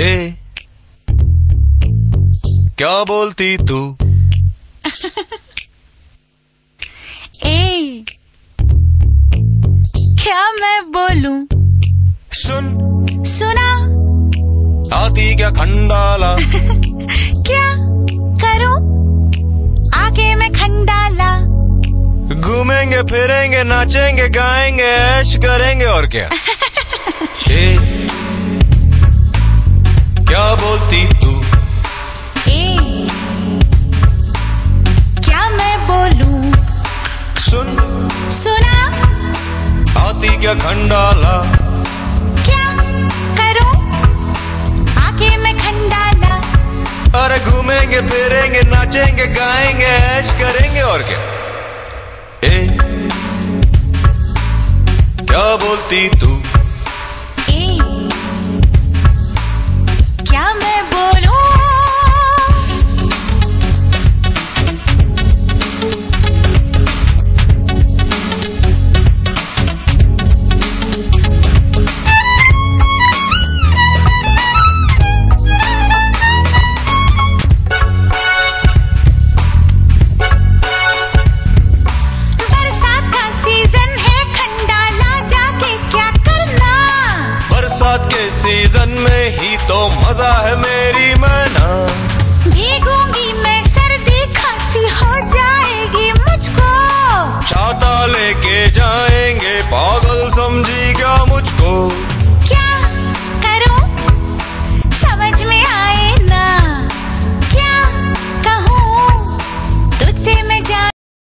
ए क्या बोलती तू? ए क्या मैं बोलूं? सुन सुना आती क्या खंडाला? क्या करूं आगे मैं खंडाला? घूमेंगे फिरेंगे नाचेंगे गाएंगे ऐश करेंगे और क्या? ए क्या बोलती तू? ए क्या मैं बोलूं? सुन सुना आती क्या खंडाला? क्या करूं आगे मैं खंडाला? अरे घूमेंगे फिरेंगे नाचेंगे गाएंगे ऐश करेंगे और क्या? ए क्या बोलती तू?